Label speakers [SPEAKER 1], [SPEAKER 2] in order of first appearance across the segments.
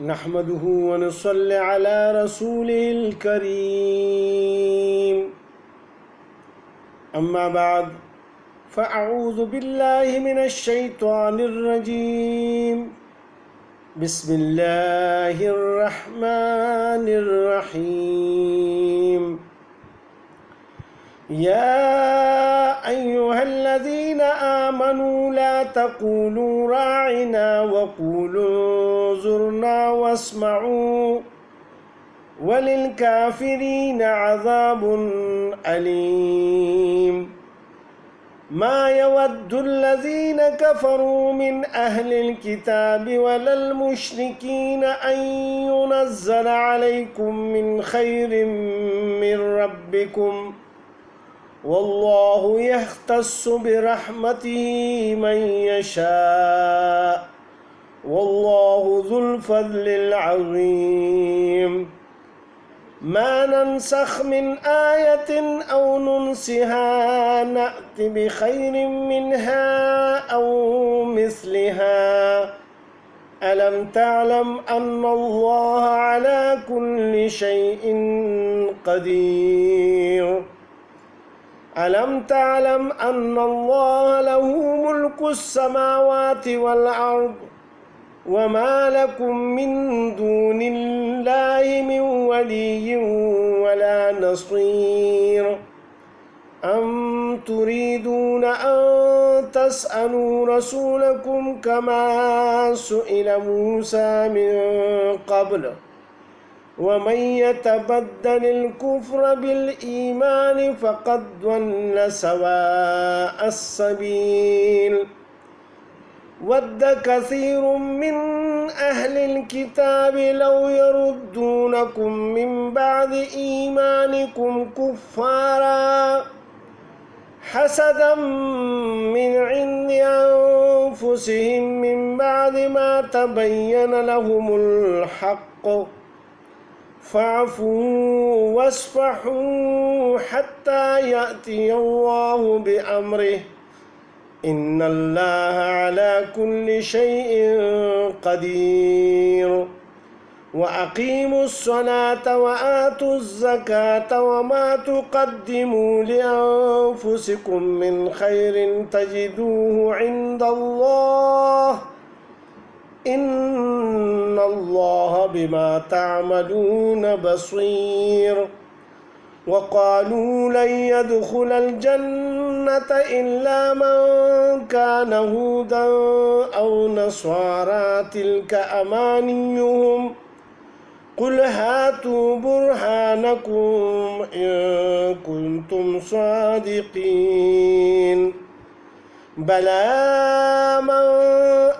[SPEAKER 1] نحمده ونصلي على رسوله الكريم. أما بعد فأعوذ بالله من الشيطان الرجيم. بسم الله الرحمن الرحيم. يا أيها الذين آمنوا لا تقولوا راعنا وقولوا انظرنا واسمعوا وللكافرين عذاب أليم. ما يود الذين كفروا من أهل الكتاب ولا المشركين أن ينزل عليكم من خير من ربكم والله يختص برحمته من يشاء والله ذو الفضل العظيم. ما ننسخ من آية أو ننسها نأت بخير منها أو مثلها. ألم تعلم أن الله على كل شيء قدير. ألم تعلم أن الله له ملك السماوات والأرض وما لكم من دون الله من ولي ولا نصير. أم تريدون أن تسألوا رسولكم كما سئل موسى من قبل ومن يتبدل الكفر بالإيمان فقد ضل سواء السبيل. ود كثير من أهل الكتاب لو يردونكم من بعد إيمانكم كفارا حسدا من عند أنفسهم من بعد ما تبين لهم الحق فاعفوا واصفحوا حتى يأتي الله بأمره إن الله على كل شيء قدير. وأقيموا الصلاة وآتوا الزكاة وما تقدموا لأنفسكم من خير تجدوه عند الله إن الله بما تعملون بصير. وقالوا لن يدخل الجنة إلا من كان هودا أو نصارى تلك أمانيهم قل هاتوا برهانكم إن كنتم صادقين. بلى من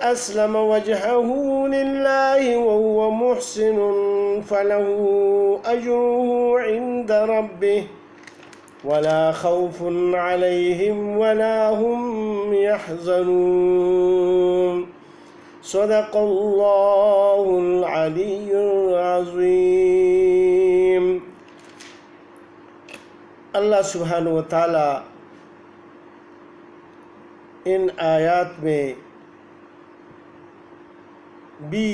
[SPEAKER 1] أسلم وجهه لله وهو محسن فله أجره عند ربه ولا خوف عليهم ولا هم يحزنون. صدق الله العلي العظيم. اللہ سبحانہ و تعالی ان آیات میں بھی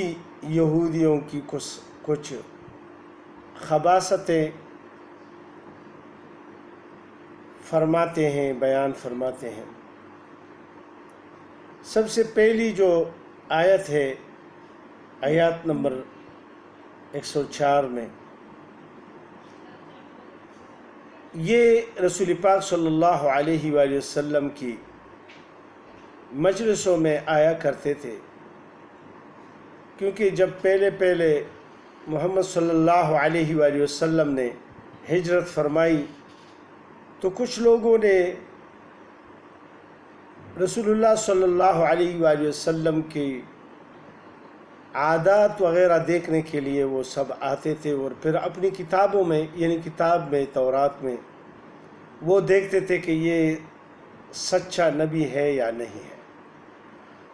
[SPEAKER 1] یہودیوں کی کچھ خباثتیں فرماتے ہیں، بیان فرماتے ہیں. سب سے پہلی جو آیت ہے آیات نمبر 104 میں، یہ رسول پاک صلی اللہ علیہ وآلہ وسلم کی مجلسوں میں آیا کرتے تھے، کیونکہ جب پہلے محمد صلی اللہ علیہ وآلہ وسلم نے ہجرت فرمائی تو کچھ لوگوں نے رسول اللہ صلی اللہ علیہ وآلہ وسلم کی عادات وغیرہ دیکھنے کے لیے وہ سب آتے تھے، اور پھر اپنی کتابوں میں یعنی کتاب میں تورات میں وہ دیکھتے تھے کہ یہ سچا نبی ہے یا نہیں ہے.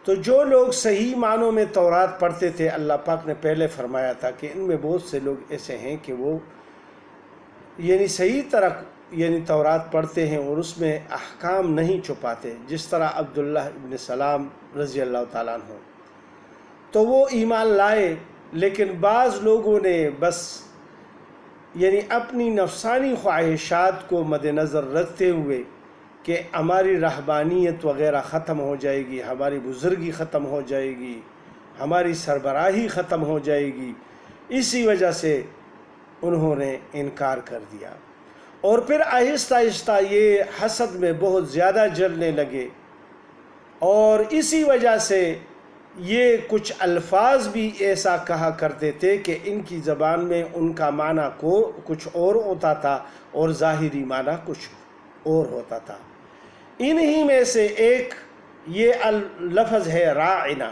[SPEAKER 1] تو جو لوگ صحیح معنوں میں تورات پڑھتے تھے، اللہ پاک نے پہلے فرمایا تھا کہ ان میں بہت سے لوگ ایسے ہیں کہ وہ یعنی صحیح طرح یعنی تورات پڑھتے ہیں اور اس میں احکام نہیں چھپاتے، جس طرح عبداللہ ابن سلام رضی اللہ تعالیٰ عنہ. تو وہ ایمان لائے لیکن بعض لوگوں نے بس یعنی اپنی نفسانی خواہشات کو مد نظر رکھتے ہوئے کہ ہماری رہبانیت وغیرہ ختم ہو جائے گی، ہماری بزرگی ختم ہو جائے گی، ہماری سربراہی ختم ہو جائے گی، اسی وجہ سے انہوں نے انکار کر دیا، اور پھر آہستہ آہستہ یہ حسد میں بہت زیادہ جلنے لگے، اور اسی وجہ سے یہ کچھ الفاظ بھی ایسا کہا کرتے تھے کہ ان کی زبان میں ان کا معنی کو کچھ اور ہوتا تھا اور ظاہری معنی کچھ اور ہوتا تھا۔ انہی میں سے ایک یہ لفظ ہے راعنا۔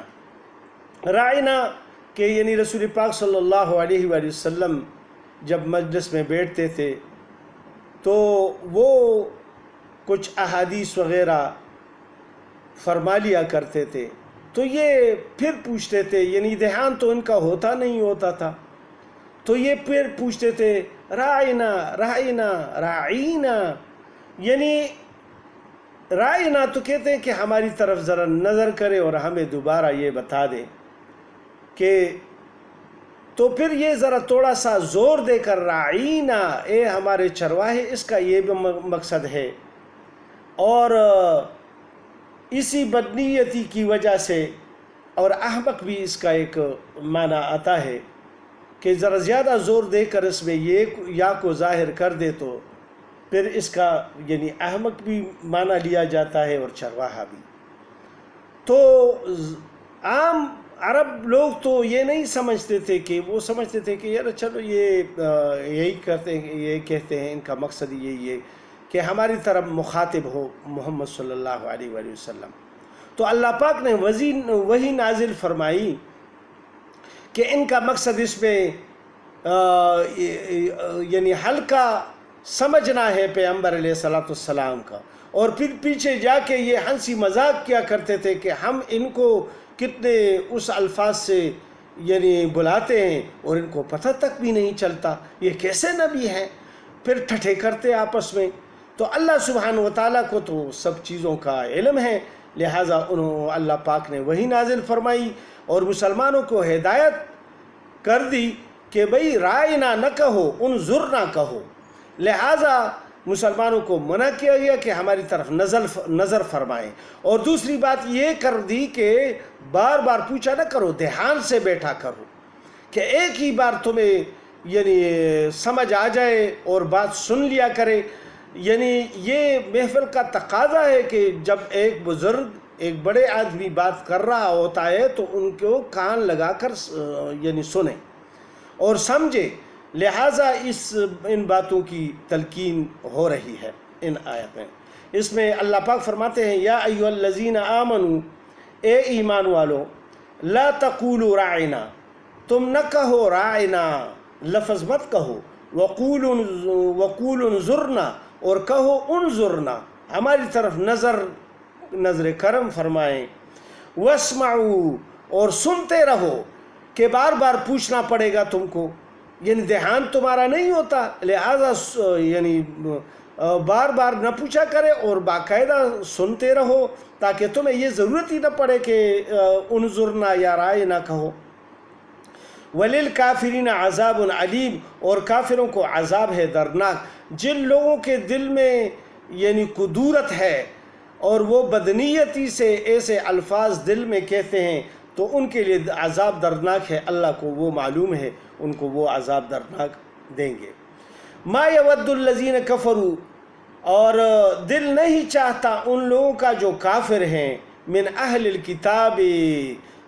[SPEAKER 1] راعنا کہ یعنی رسول پاک صلی اللہ علیہ وآلہ وسلم جب مجلس میں بیٹھتے تھے تو وہ کچھ احادیث وغیرہ فرما لیا کرتے تھے، تو یہ پھر پوچھتے تھے، یعنی دھیان تو ان کا ہوتا نہیں ہوتا تھا، تو یہ پھر پوچھتے تھے راعنا راعنا راعینا، یعنی راعنا تو کہتے ہیں کہ ہماری طرف ذرا نظر کرے اور ہمیں دوبارہ یہ بتا دے کہ، تو پھر یہ ذرا تھوڑا سا زور دے کر راعینا، اے ہمارے چرواہے، اس کا یہ بھی مقصد ہے، اور اسی بدنیتی کی وجہ سے، اور احمق بھی اس کا ایک معنی آتا ہے کہ ذرا زیادہ زور دے کر اس میں یہ یا کو ظاہر کر دے تو پھر اس کا یعنی احمق بھی معنی لیا جاتا ہے اور چرواہا بھی۔ تو عام عرب لوگ تو یہ نہیں سمجھتے تھے، کہ وہ سمجھتے تھے کہ یار چلو یہ یہی کرتے ہیں، یہ کہتے ہیں، ان کا مقصد یہی ہے کہ ہماری طرف مخاطب ہو محمد صلی اللہ علیہ وآلہ وسلم۔ تو اللہ پاک نے وہی نازل فرمائی کہ ان کا مقصد اس میں یعنی ہلکا سمجھنا ہے پیغمبر علیہ السلام کا، اور پھر پیچھے جا کے یہ ہنسی مذاق کیا کرتے تھے کہ ہم ان کو کتنے اس الفاظ سے یعنی بلاتے ہیں اور ان کو پتہ تک بھی نہیں چلتا یہ کیسے نبی ہیں، پھر ٹھٹھے کرتے آپس میں۔ تو اللہ سبحانہ وتعالیٰ کو تو سب چیزوں کا علم ہے، لہٰذا اللہ پاک نے وہی نازل فرمائی اور مسلمانوں کو ہدایت کر دی کہ بھئی رائنا نہ کہو، انظر نہ کہو، لہٰذا مسلمانوں کو منع کیا گیا کہ ہماری طرف نظر فرمائیں، اور دوسری بات یہ کر دی کہ بار بار پوچھا نہ کرو، دھیان سے بیٹھا کرو، کہ ایک ہی بار تمہیں یعنی سمجھ آ جائے اور بات سن لیا کرے۔ یعنی یہ محفل کا تقاضا ہے کہ جب ایک بزرگ ایک بڑے آدمی بات کر رہا ہوتا ہے تو ان کو کان لگا کر یعنی سنیں اور سمجھے، لہٰذا ان باتوں کی تلقین ہو رہی ہے ان آیت میں۔ اس میں اللہ پاک فرماتے ہیں یا ایھا الذین آمنوا، اے ایمان والو، لا تقولوا راعنا، تم نہ کہو راعنا، لفظ مت کہو، وقولوا انظرنا، اور کہو انظرنا، ہماری طرف نظر کرم فرمائیں، واسمعوا، اور سنتے رہو، کہ بار بار پوچھنا پڑے گا تم کو، یعنی دھیان تمہارا نہیں ہوتا، لہذا یعنی بار بار نہ پوچھا کرے اور باقاعدہ سنتے رہو تاکہ تمہیں یہ ضرورت ہی نہ پڑے کہ انظرنا یا رائے نہ کہو۔ وَلِلْكَافِرِينَ عَذَابٌ عَلِيمٌ، اور کافروں کو عذاب ہے دردناک۔ جن لوگوں کے دل میں یعنی کدورت ہے اور وہ بدنیتی سے ایسے الفاظ دل میں کہتے ہیں تو ان کے لیے عذاب دردناک ہے، اللہ کو وہ معلوم ہے، ان کو وہ عذاب دردناک دیں گے۔ مَا يَوَدُّ الَّذِينَ كَفَرُوا، اور دل نہیں چاہتا ان لوگوں کا جو کافر ہیں، من اہل الکتاب،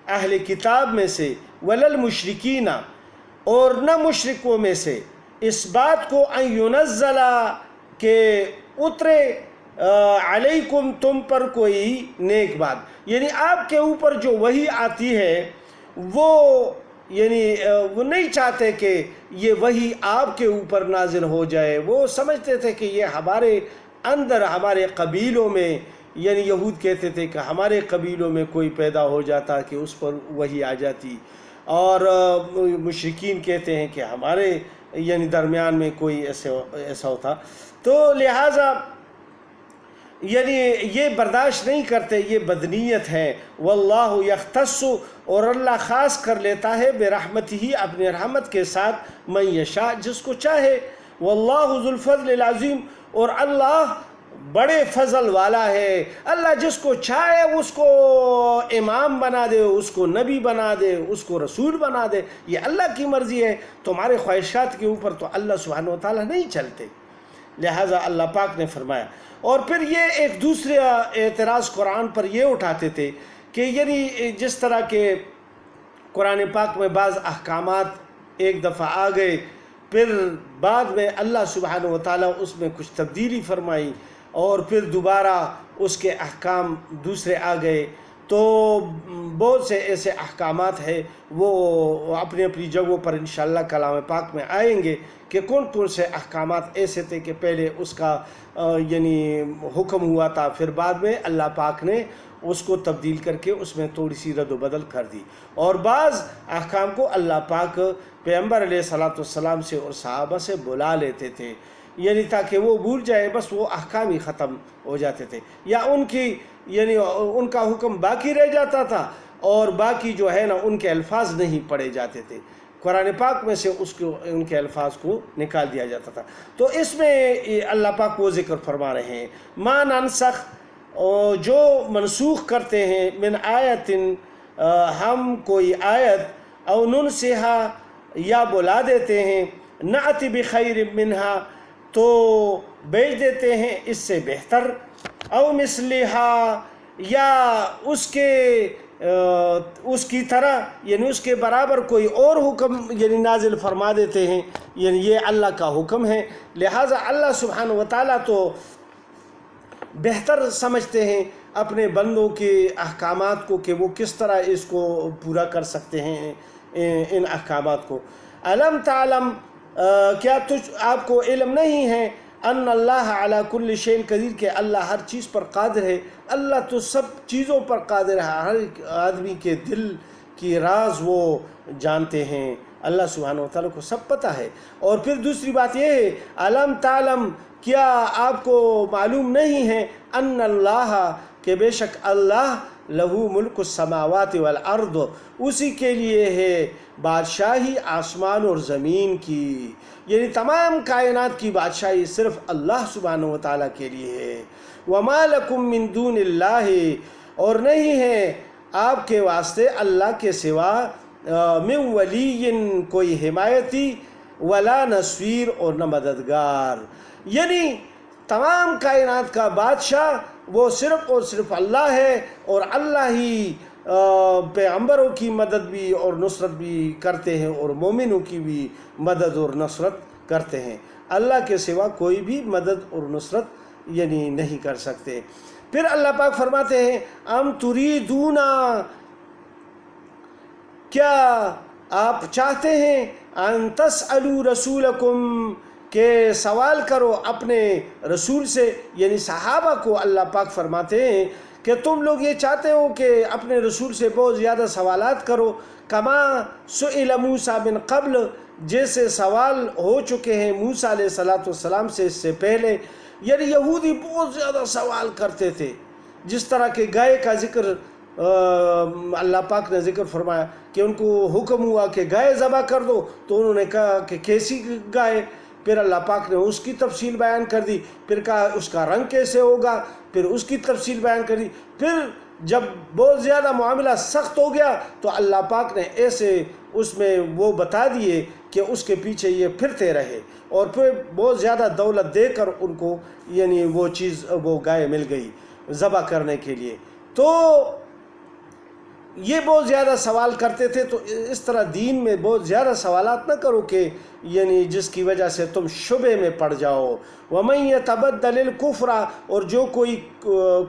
[SPEAKER 1] اہل کتاب میں سے، وَلَا الْمُشْرِكِينَ، اور نہ مشرکوں میں سے، اس بات کو ان يُنَزَّلَ، کہ اترے علیکم، تم پر کوئی نیک بات، یعنی آپ کے اوپر جو وحی آتی ہے وہ یعنی وہ نہیں چاہتے کہ یہ وحی آپ کے اوپر نازل ہو جائے۔ وہ سمجھتے تھے کہ یہ ہمارے اندر، ہمارے قبیلوں میں، یعنی یہود کہتے تھے کہ ہمارے قبیلوں میں کوئی پیدا ہو جاتا کہ اس پر وحی آ جاتی، اور مشرکین کہتے ہیں کہ ہمارے یعنی درمیان میں کوئی ایسا ہوتا۔ تو لہٰذا یعنی یہ برداشت نہیں کرتے، یہ بدنیت ہے۔ واللہ یختص، اور اللہ خاص کر لیتا ہے برحمتہ، اپنے رحمت کے ساتھ، من یشاء، جس کو چاہے۔ واللہ ذو الفضل العظیم، اور اللہ بڑے فضل والا ہے۔ اللہ جس کو چاہے اس کو امام بنا دے، اس کو نبی بنا دے، اس کو رسول بنا دے، یہ اللہ کی مرضی ہے۔ تمہارے خواہشات کے اوپر تو اللہ سبحانہ وتعالیٰ نہیں چلتے، لہٰذا اللہ پاک نے فرمایا۔ اور پھر یہ ایک دوسرا اعتراض قرآن پر یہ اٹھاتے تھے کہ یعنی جس طرح کہ قرآن پاک میں بعض احکامات ایک دفعہ آ گئے، پھر بعد میں اللہ سبحانہ وتعالیٰ اس میں کچھ تبدیلی فرمائی، اور پھر دوبارہ اس کے احکام دوسرے آ گئے، تو بہت سے ایسے احکامات ہیں وہ اپنی اپنی جگہوں پر انشاءاللہ کلام پاک میں آئیں گے کہ کون کون سے احکامات ایسے تھے کہ پہلے اس کا یعنی حکم ہوا تھا، پھر بعد میں اللہ پاک نے اس کو تبدیل کر کے اس میں تھوڑی سی رد و بدل کر دی، اور بعض احکام کو اللہ پاک پیغمبر علیہ الصلوۃ والسلام سے اور صحابہ سے بلا لیتے تھے، یعنی تاکہ وہ بھول جائے، بس وہ احکام ہی ختم ہو جاتے تھے، یا ان کی یعنی ان کا حکم باقی رہ جاتا تھا، اور باقی جو ہے نا ان کے الفاظ نہیں پڑھے جاتے تھے، قرآن پاک میں سے ان کے الفاظ کو نکال دیا جاتا تھا۔ تو اس میں اللہ پاک وہ ذکر فرما رہے ہیں، ما ننسخ، جو منسوخ کرتے ہیں، من آیت، ہم کوئی آیت، او ننسہا، یا بلا دیتے ہیں، نعت بخیر منہا، تو بیچ دیتے ہیں اس سے بہتر، او مثلہا، یا اس کی طرح، یعنی اس کے برابر کوئی اور حکم یعنی نازل فرما دیتے ہیں، یعنی یہ اللہ کا حکم ہے، لہٰذا اللہ سبحانہ وتعالیٰ تو بہتر سمجھتے ہیں اپنے بندوں کے احکامات کو کہ وہ کس طرح اس کو پورا کر سکتے ہیں ان احکامات کو۔ علم تعلم، کیا آپ کو علم نہیں ہے، ان اللہ علی کل شیء قدیر، کہ اللہ ہر چیز پر قادر ہے، اللہ تو سب چیزوں پر قادر ہے، ہر آدمی کے دل کی راز وہ جانتے ہیں، اللہ سبحانہ وتعالیٰ کو سب پتہ ہے۔ اور پھر دوسری بات یہ ہے، علم تعلم، کیا آپ کو معلوم نہیں ہے، ان اللہ، کہ بے شک اللہ، لہو ملک السماوات والارض، اسی کے لیے ہے بادشاہی آسمان اور زمین کی، یعنی تمام کائنات کی بادشاہی صرف اللہ سبحانہ وتعالیٰ کے لیے ہے۔ وما لکم من دون اللہ، اور نہیں ہے آپ کے واسطے اللہ کے سوا، من ولی، کوئی حمایتی، ولا نصیر، اور نہ مددگار، یعنی تمام کائنات کا بادشاہ وہ صرف اور صرف اللہ ہے، اور اللہ ہی پیغمبروں کی مدد بھی اور نصرت بھی کرتے ہیں، اور مومنوں کی بھی مدد اور نصرت کرتے ہیں، اللہ کے سوا کوئی بھی مدد اور نصرت یعنی نہیں کر سکتے۔ پھر اللہ پاک فرماتے ہیں، ام تریدون، کیا آپ چاہتے ہیں، ان تسألوا رسولکم، کہ سوال کرو اپنے رسول سے، یعنی صحابہ کو اللہ پاک فرماتے ہیں کہ تم لوگ یہ چاہتے ہو کہ اپنے رسول سے بہت زیادہ سوالات کرو، کما سئل موسیٰ من قبل، جیسے سوال ہو چکے ہیں موسیٰ علیہ السلام سے اس سے پہلے، یعنی یہودی بہت زیادہ سوال کرتے تھے، جس طرح کہ گائے کا ذکر اللہ پاک نے ذکر فرمایا کہ ان کو حکم ہوا کہ گائے ذبح کر دو، تو انہوں نے کہا کہ کیسی گائے، پھر اللہ پاک نے اس کی تفصیل بیان کر دی، پھر کہا اس کا رنگ کیسے ہوگا، پھر اس کی تفصیل بیان کر دی، پھر جب بہت زیادہ معاملہ سخت ہو گیا تو اللہ پاک نے ایسے اس میں وہ بتا دیے کہ اس کے پیچھے یہ پھرتے رہے، اور پھر بہت زیادہ دولت دے کر ان کو یعنی وہ چیز، وہ گائے مل گئی ذبح کرنے کے لیے۔ تو یہ بہت زیادہ سوال کرتے تھے، تو اس طرح دین میں بہت زیادہ سوالات نہ کرو کہ یعنی جس کی وجہ سے تم شبے میں پڑ جاؤ۔ وَمَن يَتَبَدَّلِ الْكُفْرَ، اور جو کوئی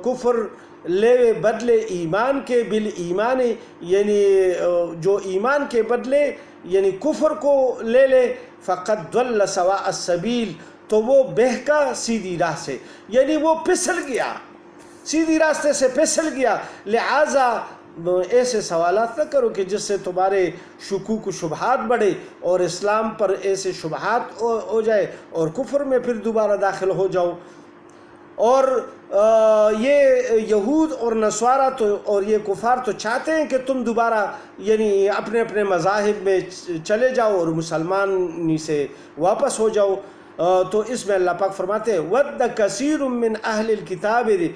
[SPEAKER 1] کفر لے بدلے ایمان کے بالایمان، یعنی جو ایمان کے بدلے یعنی کفر کو لے لے، فَقَدْ ضَلَّ سَوَاءَ السَّبِيلِ، تو وہ بہکا سیدھی راہ سے، یعنی وہ پھسل گیا، سیدھی راستے سے پھسل گیا، لہٰذا ایسے سوالات نہ کرو کہ جس سے تمہارے شکوک و شبہات بڑھے اور اسلام پر ایسے شبہات ہو جائے اور کفر میں پھر دوبارہ داخل ہو جاؤ۔ اور یہ یہود اور نصارہ تو اور یہ کفار تو چاہتے ہیں کہ تم دوبارہ یعنی اپنے اپنے مذاہب میں چلے جاؤ اور مسلمانی سے واپس ہو جاؤ۔ تو اس میں اللہ پاک فرماتے ہیں وَدَّ كَثِيرٌ مِّنْ أَهْلِ الْكِتَابِ،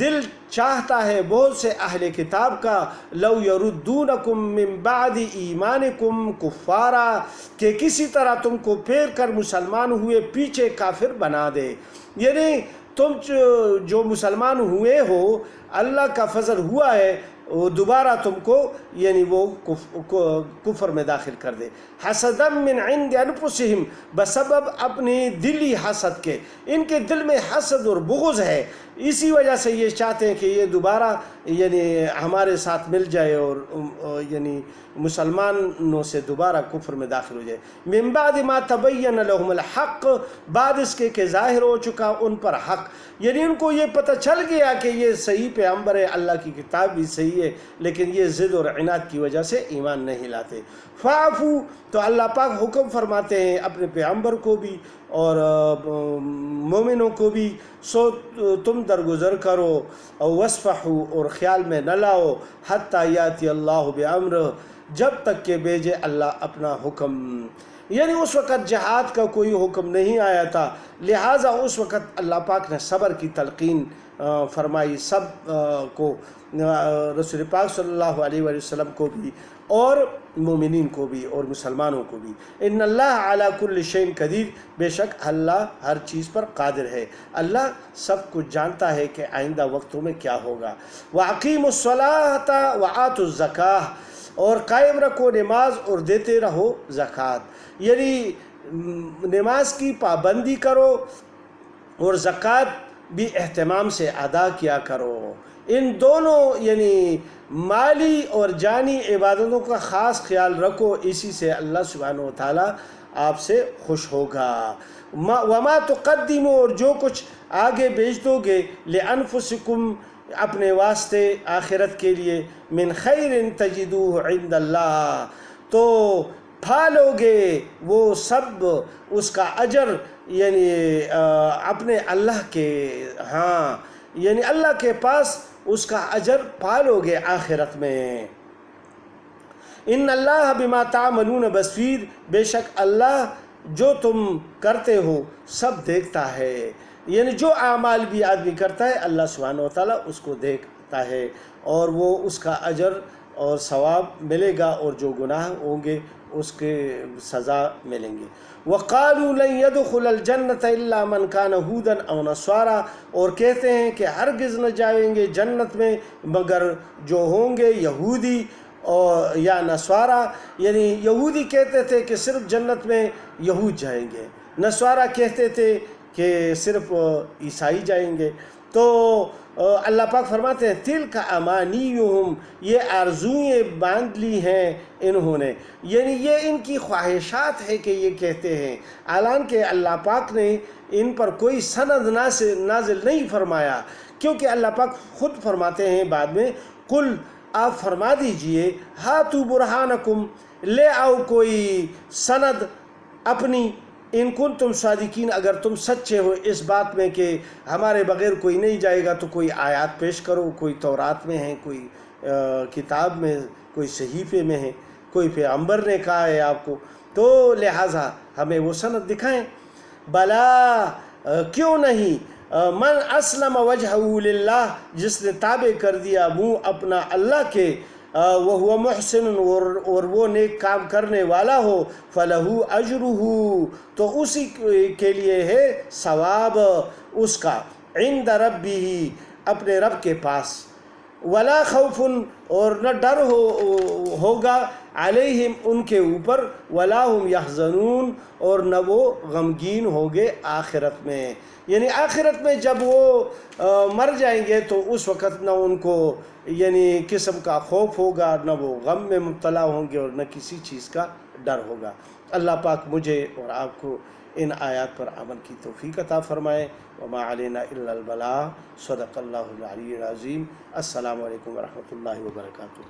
[SPEAKER 1] دل چاہتا ہے بہت سے اہل کتاب کا، لَوْ يَرُدُّونَكُم مِّن بَعْدِ إِيمَانِكُمْ كُفَّارًا، کہ کسی طرح تم کو پھیر کر مسلمان ہوئے پیچھے کافر بنا دے۔ یعنی تم جو مسلمان ہوئے ہو، اللہ کا فضل ہوا ہے، وہ دوبارہ تم کو یعنی وہ کفر میں داخل کر دے۔ حسدا من عند انفسہم، بسبب اپنی دلی حسد کے، ان کے دل میں حسد اور بغض ہے، اسی وجہ سے یہ چاہتے ہیں کہ یہ دوبارہ یعنی ہمارے ساتھ مل جائے اور یعنی مسلمانوں سے دوبارہ کفر میں داخل ہو جائے۔ من بعد ما تبین لهم الحق، بعد اس کے کہ ظاہر ہو چکا ان پر حق، یعنی ان کو یہ پتہ چل گیا کہ یہ صحیح پیغمبر ہے، اللہ کی کتاب بھی صحیح ہے، لیکن یہ ضد اور عناد کی وجہ سے ایمان نہیں لاتے۔ فاعفو، تو اللہ پاک حکم فرماتے ہیں اپنے پیغمبر کو بھی اور مومنوں کو بھی، سو تم درگزر کرو، وصفحو، اور خیال میں نہ لاؤ، حتی یاتی اللہ بامر، جب تک کہ بھیجے اللہ اپنا حکم۔ یعنی اس وقت جہاد کا کوئی حکم نہیں آیا تھا، لہٰذا اس وقت اللہ پاک نے صبر کی تلقین فرمائی سب کو، رسول پاک صلی اللہ علیہ وآلہ وسلم کو بھی اور مومنین کو بھی اور مسلمانوں کو بھی۔ ان اللہ علی کل شیء قدیر، بے شک اللہ ہر چیز پر قادر ہے، اللہ سب کچھ جانتا ہے کہ آئندہ وقتوں میں کیا ہوگا۔ وَأَقِیمُوا الصَّلَاةَ وَآتُوا الزَّکَاةَ، اور قائم رکھو نماز اور دیتے رہو زکوٰۃ، یعنی نماز کی پابندی کرو اور زکوٰۃ بھی اہتمام سے ادا کیا کرو۔ ان دونوں یعنی مالی اور جانی عبادتوں کا خاص خیال رکھو، اسی سے اللہ سبحانہ وتعالیٰ آپ سے خوش ہوگا۔ وما تقدموا، اور جو کچھ آگے بھیج دو گے، لانفسکم، اپنے واسطے آخرت کے لیے، من خیر تجدوہ عند اللہ، تو پھالو گے وہ سب اس کا اجر یعنی اپنے اللہ کے ہاں، یعنی اللہ کے پاس اس کا اجر پالو گے آخرت میں۔ ان اللہ بما تعملون بصیر، بے شک اللہ جو تم کرتے ہو سب دیکھتا ہے، یعنی جو اعمال بھی آدمی کرتا ہے اللہ سبحانہ وتعالیٰ اس کو دیکھتا ہے، اور وہ اس کا اجر اور ثواب ملے گا، اور جو گناہ ہوں گے اس کے سزا ملیں گے۔ وَقَالُوا لَن يَدْخُلَ الْجَنَّةَ إِلَّا مَنْ كَانَ هُودًا أَوْ نَصَارَىٰ، اور کہتے ہیں کہ ہرگز نہ جائیں گے جنت میں مگر جو ہوں گے یہودی اور یا نصارہ، یعنی یہودی کہتے تھے کہ صرف جنت میں یہود جائیں گے، نصارہ کہتے تھے کہ صرف عیسائی جائیں گے۔ تو اللہ پاک فرماتے ہیں تِلْکَ أَمَانِیُّهُمْ، یہ آرزوئیں باندھ لی ہیں انہوں نے، یعنی یہ ان کی خواہشات ہے کہ یہ کہتے ہیں، حالانکہ اللہ پاک نے ان پر کوئی سند نازل نہیں فرمایا، کیونکہ اللہ پاک خود فرماتے ہیں بعد میں، قل، آپ فرما دیجئے، ہاتوا برہانکم، لے آؤ کوئی سند اپنی، ان کنتم صادقین، اگر تم سچے ہو اس بات میں کہ ہمارے بغیر کوئی نہیں جائے گا، تو کوئی آیات پیش کرو، کوئی تورات میں ہے، کوئی کتاب میں، کوئی صحیفے میں ہے، کوئی پیغمبر نے کہا ہے آپ کو، تو لہٰذا ہمیں وہ سند دکھائیں۔ بلا، کیوں نہیں، من اسلم وجہہ للہ، جس نے تابع کر دیا منہ اپنا اللہ کے، وہو محسن، اور وہ نیک کام کرنے والا ہو، فلہ اجرہ، تو اسی کے لیے ہے ثواب اس کا، عند ربہ، اپنے رب کے پاس، ولا خوف، اور نہ ڈر ہوگا، علیہم، ان کے اوپر، ولا ہم یحزنون، اور نہ وہ غمگین ہوگے آخرت میں، یعنی آخرت میں جب وہ مر جائیں گے تو اس وقت نہ ان کو یعنی قسم کا خوف ہوگا، نہ وہ غم میں مبتلا ہوں گے، اور نہ کسی چیز کا ڈر ہوگا۔ اللہ پاک مجھے اور آپ کو ان آیات پر عمل کی توفیق عطا فرمائے۔ وما علینا الا البلاغ، صدق اللہ العلی العظیم۔ السلام علیکم ورحمۃ اللہ وبرکاتہ۔